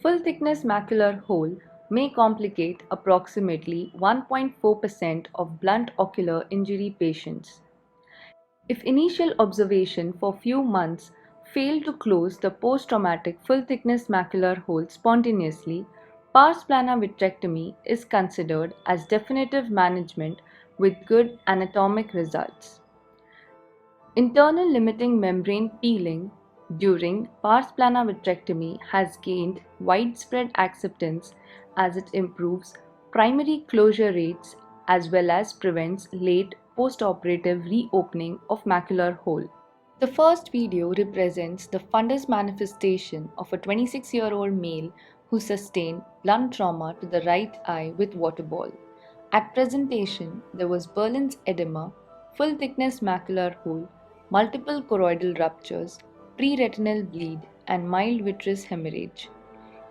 Full thickness macular hole may complicate approximately 1.4% of blunt ocular injury patients. If initial observation for few months fail to close the post-traumatic full-thickness macular hole spontaneously, pars plana vitrectomy is considered as definitive management with good anatomic results. Internal limiting membrane peeling during pars plana vitrectomy has gained widespread acceptance as it improves primary closure rates as well as prevents late postoperative reopening of macular hole. The first video represents the fundus manifestation of a 26-year-old male who sustained blunt trauma to the right eye with water ball. At presentation, there was Berlin's edema, full thickness macular hole, multiple choroidal ruptures, pre-retinal bleed, and mild vitreous hemorrhage.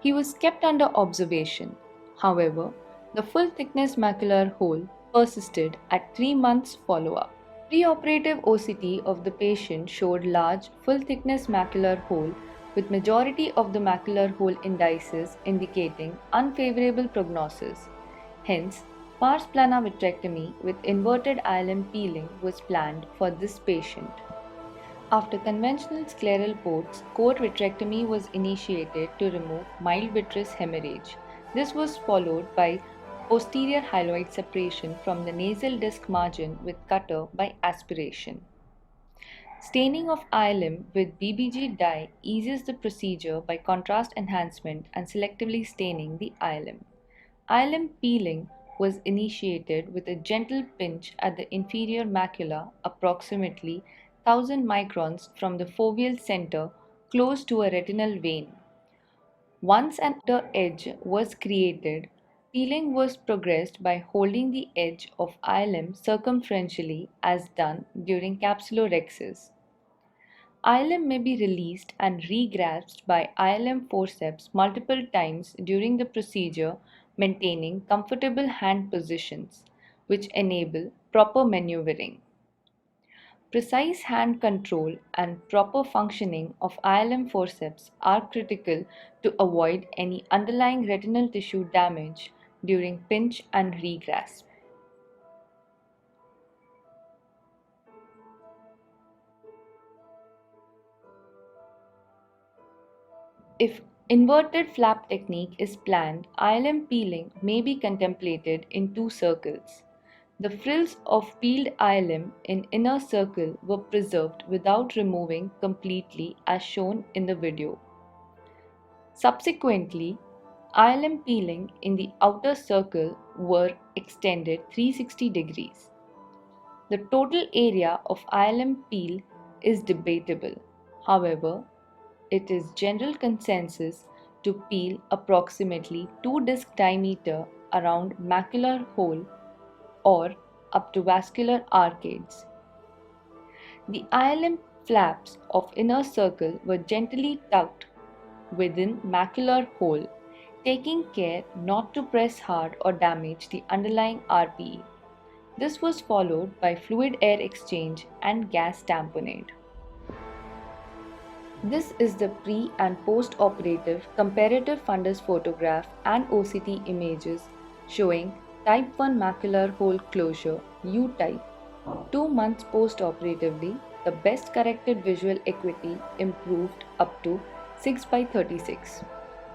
He was kept under observation. However, the full thickness macular hole persisted at 3 months follow-up. Preoperative OCT of the patient showed large, full-thickness macular hole with majority of the macular hole indices indicating unfavorable prognosis. Hence, pars plana vitrectomy with inverted ILM peeling was planned for this patient. After conventional scleral ports, core vitrectomy was initiated to remove mild vitreous hemorrhage. This was followed by posterior hyaloid separation from the nasal disc margin with cutter by aspiration. Staining of ILM with BBG dye eases the procedure by contrast enhancement and selectively staining the ILM. ILM peeling was initiated with a gentle pinch at the inferior macula, approximately 1000 microns from the foveal center close to a retinal vein. Once an outer edge was created, peeling was progressed by holding the edge of ILM circumferentially as done during capsulorhexis. ILM may be released and regrasped by ILM forceps multiple times during the procedure, maintaining comfortable hand positions, which enable proper maneuvering. Precise hand control and proper functioning of ILM forceps are critical to avoid any underlying retinal tissue damage during pinch and regrasp. If inverted flap technique is planned, ILM peeling may be contemplated in two circles. The frills of peeled ILM in inner circle were preserved without removing completely as shown in the video. Subsequently, ILM peeling in the outer circle were extended 360 degrees. The total area of ILM peel is debatable. However, it is general consensus to peel approximately 2 disc diameter around macular hole or up to vascular arcades. The ILM flaps of inner circle were gently tucked within macular hole, taking care not to press hard or damage the underlying RPE. This was followed by fluid air exchange and gas tamponade. This is the pre and post-operative comparative fundus photograph and OCT images showing type 1 macular hole closure U-type. 2 months post-operatively, the best corrected visual acuity improved up to 6/36.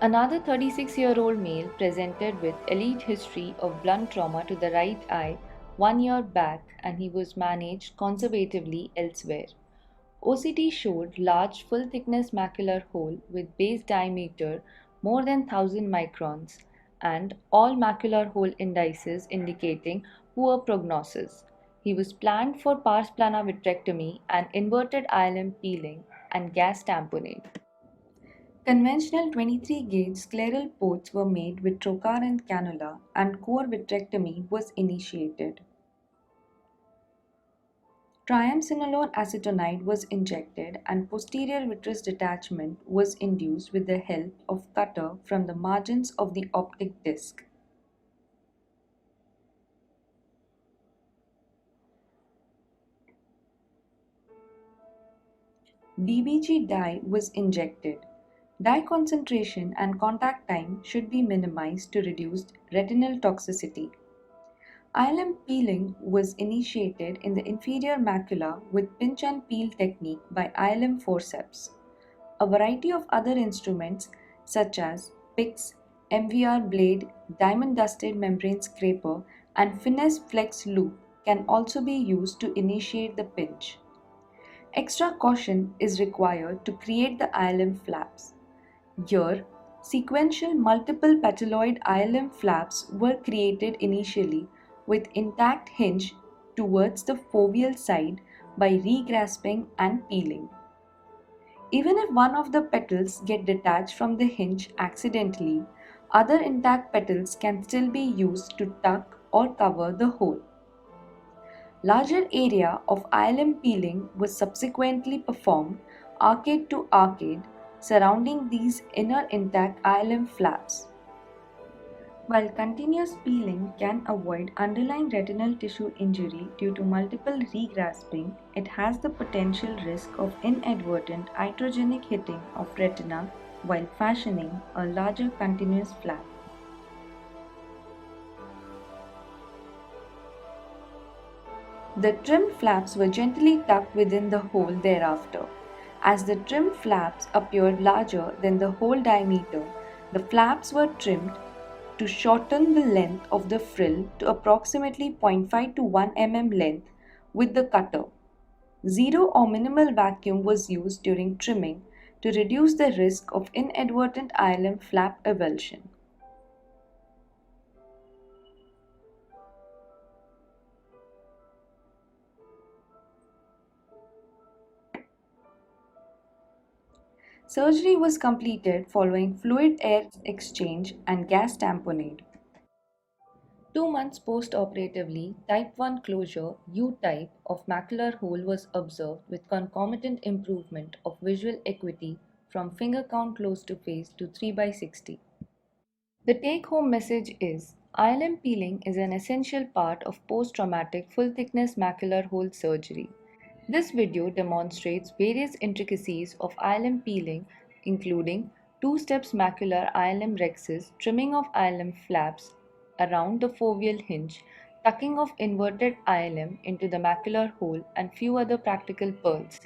Another 36-year-old male presented with elite history of blunt trauma to the right eye 1 year back, and he was managed conservatively elsewhere. OCT showed large full-thickness macular hole with base diameter more than 1000 microns and all macular hole indices indicating poor prognosis. He was planned for pars plana vitrectomy and inverted ILM peeling and gas tamponade. Conventional 23-gauge scleral ports were made with trocar and cannula, and core vitrectomy was initiated. Triamcinolone acetonide was injected and posterior vitreous detachment was induced with the help of cutter from the margins of the optic disc. BBG dye was injected. Dye concentration and contact time should be minimized to reduce retinal toxicity. ILM peeling was initiated in the inferior macula with pinch and peel technique by ILM forceps. A variety of other instruments such as picks, MVR blade, diamond dusted membrane scraper, and finesse flex loop can also be used to initiate the pinch. Extra caution is required to create the ILM flaps. Here, sequential multiple petaloid ILM flaps were created initially with intact hinge towards the foveal side by regrasping and peeling. Even if one of the petals get detached from the hinge accidentally, other intact petals can still be used to tuck or cover the hole. Larger area of ILM peeling was subsequently performed arcade to arcade surrounding these inner intact ILM flaps. While continuous peeling can avoid underlying retinal tissue injury due to multiple regrasping, it has the potential risk of inadvertent iatrogenic hitting of retina while fashioning a larger continuous flap. The trim flaps were gently tucked within the hole thereafter. As the trim flaps appeared larger than the hole diameter, the flaps were trimmed to shorten the length of the frill to approximately 0.5 to 1 mm length with the cutter. Zero or minimal vacuum was used during trimming to reduce the risk of inadvertent ILM flap avulsion. Surgery was completed following fluid air exchange and gas tamponade. 2 months post-operatively, type 1 closure U-type of macular hole was observed with concomitant improvement of visual acuity from finger count close to face to 3 by 60. The take-home message is ILM peeling is an essential part of post-traumatic full-thickness macular hole surgery. This video demonstrates various intricacies of ILM peeling, including 2 steps macular ILM rexes, trimming of ILM flaps around the foveal hinge, tucking of inverted ILM into the macular hole, and few other practical pearls.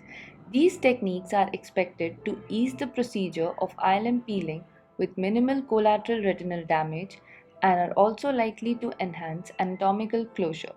These techniques are expected to ease the procedure of ILM peeling with minimal collateral retinal damage and are also likely to enhance anatomical closure.